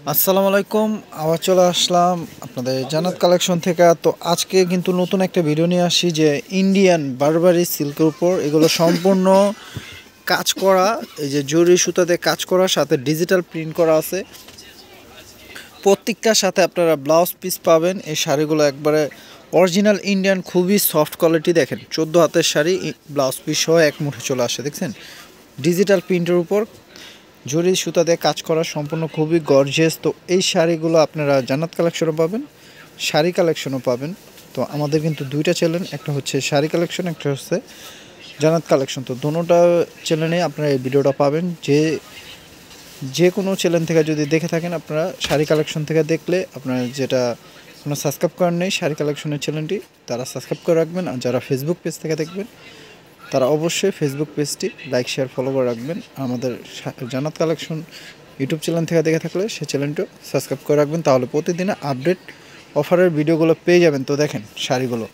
আসসালামু আলাইকুম। আবার চলে আসলাম আপনাদের জান্নাত কালেকশন থেকে। তো আজকে কিন্তু নতুন একটা ভিডিও নিয়ে আসি যে ইন্ডিয়ান বারবারি সিল্কের উপর এগুলো সম্পূর্ণ কাজ করা, এই যে জরি সুতাতে কাজ করা, সাথে ডিজিটাল প্রিন্ট করা আছে। প্রত্যেকটার সাথে আপনারা ব্লাউজ পিস পাবেন। এই শাড়িগুলো একবারে অরিজিনাল ইন্ডিয়ান, খুবই সফট কোয়ালিটি। দেখেন 14 হাতের শাড়ি, ব্লাউজ পিস সহ এক মুঠে চলে আসে। দেখছেন ডিজিটাল প্রিন্টের উপর জরি সুতা দিয়ে কাজ করা, সম্পূর্ণ খুবই গর্জিয়াস। তো এই শাড়িগুলো আপনারা জান্নাত কালেকশনও পাবেন, শাড়ি কালেকশনও পাবেন। তো আমাদের কিন্তু দুইটা চ্যানেল, একটা হচ্ছে শাড়ি কালেকশন, একটা হচ্ছে জান্নাত কালেকশন। তো দোনোটা চ্যানেলে আপনারা এই ভিডিওটা পাবেন। যে কোনো চ্যানেল থেকে যদি দেখে থাকেন, আপনারা শাড়ি কালেকশন থেকে দেখলে আপনারা যেটা কোনো সাবস্ক্রাইব করার নেই শাড়ি কালেকশনের চ্যানেলটি, তারা সাবস্ক্রাইব করে রাখবেন। আর যারা ফেসবুক পেজ থেকে দেখবেন তারা অবশ্যই ফেসবুক পেজটি লাইক শেয়ার ফলো করে রাখবেন। আমাদের জান্নাত কালেকশন ইউটিউব চ্যানেল থেকে দেখে থাকলে সেই চ্যানেলটা সাবস্ক্রাইব করে রাখবেন, তাহলে প্রতিদিনে আপডেট অফারের ভিডিওগুলো পেয়ে যাবেন। তো দেখেন শাড়িগুলো,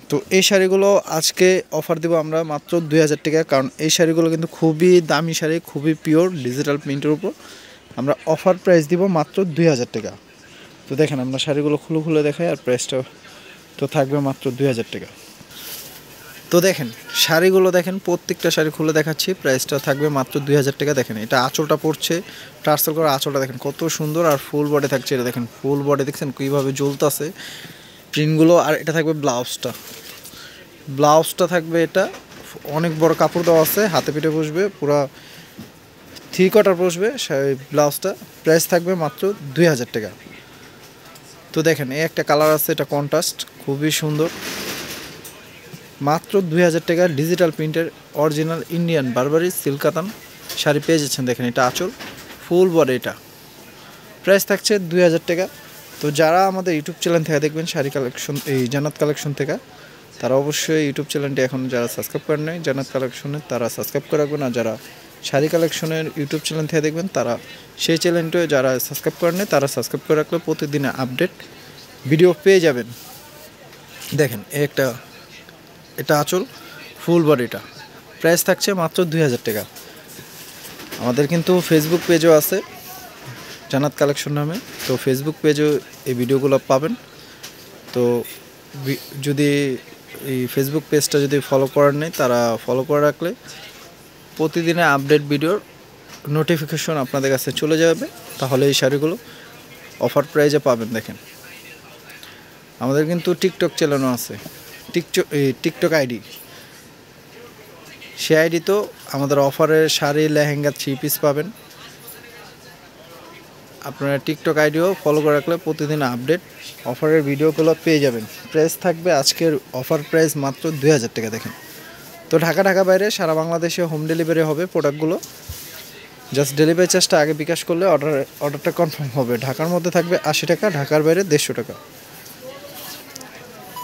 তো এই শাড়িগুলো আজকে অফার দেবো আমরা মাত্র 2000 টাকা। কারণ এই শাড়িগুলো কিন্তু খুবই দামি শাড়ি, খুবই পিওর ডিজিটাল প্রিন্টের উপর আমরা অফার প্রাইস দিব মাত্র 2000 টাকা। তো দেখেন আমরা শাড়িগুলো খুলে দেখাই, আর প্রাইসটা তো থাকবে মাত্র 2000 টাকা। তো দেখেন শাড়িগুলো দেখেন, প্রত্যেকটা শাড়ি খুলে দেখাচ্ছি, প্রাইসটা থাকবে মাত্র 2000 টাকা। দেখেন এটা আঁচলটা পড়ছে, টার্সেল করা আঁচলটা দেখেন কত সুন্দর, আর ফুল বডি থাকছে। এটা দেখেন ফুল বডি, দেখছেন কীভাবে জ্বলতেছে প্রিন্টগুলো। আর এটা থাকবে ব্লাউজটা থাকবে, এটা অনেক বড় কাপড় দেওয়া আছে, হাতে পিঠে বসবে, পুরা 3/4 বসবে ব্লাউজটা। প্রাইস থাকবে মাত্র 2000 টাকা। তো দেখেন এই একটা কালার আছে, এটা কন্ট্রাস্ট, খুবই সুন্দর। মাত্র 2000 টাকা ডিজিটাল প্রিন্টের অরিজিনাল ইন্ডিয়ান বারবারি সিল্ক কাতান শাড়ি পেয়ে যাচ্ছেন। দেখেন এটা আঁচল, ফুল বডি, এটা প্রাইস থাকছে 2000 টাকা। তো যারা আমাদের ইউটিউব চ্যানেল থেকে দেখবেন শাড়ি কালেকশন, এই জান্নাত কালেকশন থেকে, তারা অবশ্যই ইউটিউব চ্যানেলটি এখন যারা সাবস্ক্রাইব করেন নাই জান্নাত কালেকশনের, তারা সাবস্ক্রাইব করে রাখবেন। আর যারা শাড়ি কালেকশনের ইউটিউব চ্যানেল থেকে দেখবেন, তারা সেই চ্যানেলটি যারা সাবস্ক্রাইব করেন নাই তারা সাবস্ক্রাইব করে রাখলে প্রতিদিনে আপডেট ভিডিও পেয়ে যাবেন। দেখেন এটা আঁচল, ফুল বডিটা, প্রাইস থাকছে মাত্র 2000 টাকা। আমাদের কিন্তু ফেসবুক পেজও আছে জান্নাত কালেকশন নামে, তো ফেসবুক পেজেও এই ভিডিওগুলো পাবেন। তো যদি এই ফেসবুক পেজটা যদি ফলো করার নেই, তারা ফলো করে রাখলে প্রতিদিনে আপডেট ভিডিওর নোটিফিকেশন আপনাদের কাছে চলে যাবে, তাহলে এই শাড়িগুলো অফার প্রাইজে পাবেন। দেখেন আমাদের কিন্তু টিকটক চ্যানেলও আছে, টিকটক আইডি, সেই আইডি তো আমাদের অফারের শাড়ি, লেহেঙ্গা, 3 পিস পাবেন। আপনারা টিকটক আইডিও ফলো করে রাখলে প্রতিদিন আপডেট অফারের ভিডিওগুলো পেয়ে যাবেন। প্রাইস থাকবে আজকের অফার প্রাইস মাত্র 2000 টাকা। দেখেন তো ঢাকা বাইরে সারা বাংলাদেশে হোম ডেলিভারি হবে প্রোডাক্টগুলো। জাস্ট ডেলিভারি চার্জটা আগে বিকাশ করলে অর্ডারটা কনফার্ম হবে। ঢাকার মধ্যে থাকবে 80 টাকা, ঢাকার বাইরে 150 টাকা।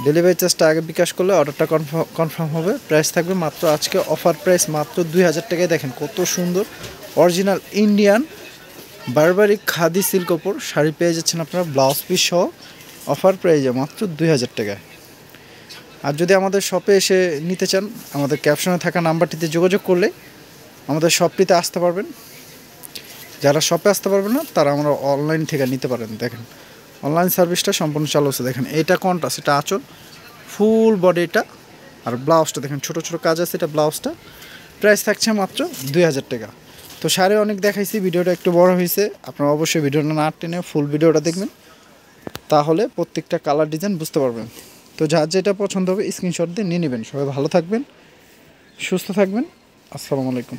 ডেলিভারি চার্জটা আগে বিকাশ করলে অর্ডারটা কনফার্ম হবে। প্রাইস থাকবে মাত্র আজকে অফার প্রাইস মাত্র 2000 টাকায়। দেখেন কত সুন্দর অরিজিনাল ইন্ডিয়ান বারবারি খাদি সিল্ক ওপর শাড়ি পেয়ে যাচ্ছেন আপনারা ব্লাউজ পিস সহ অফার প্রাইজে মাত্র 2000 টাকায়। আর যদি আমাদের শপে এসে নিতে চান, আমাদের ক্যাপশনে থাকা নাম্বারটিতে যোগাযোগ করলে আমাদের শপটিতে আসতে পারবেন। যারা শপে আসতে পারবেন না, তারা আমরা অনলাইন থেকে নিতে পারেন। দেখেন অনলাইন সার্ভিসটা সম্পূর্ণ চালু আছে। দেখেন এটা কন্ট্রাস্ট, এটা আঁচল, ফুল বডি এটা, আর ব্লাউজটা দেখেন ছোটো কাজ আছে, এটা ব্লাউজটা। প্রাইস থাকছে মাত্র 2000 টাকা। তো শাড়ি অনেক দেখাইছি, ভিডিওটা একটু বড় হয়েছে, আপনারা অবশ্যই ভিডিওটা না টেনে ফুল ভিডিওটা দেখবেন, তাহলে প্রত্যেকটা কালার ডিজাইন বুঝতে পারবেন। তো যার যেটা পছন্দ হবে স্ক্রিনশট দিয়ে নিয়ে নেবেন। সবাই ভালো থাকবেন, সুস্থ থাকবেন। আসসালামু আলাইকুম।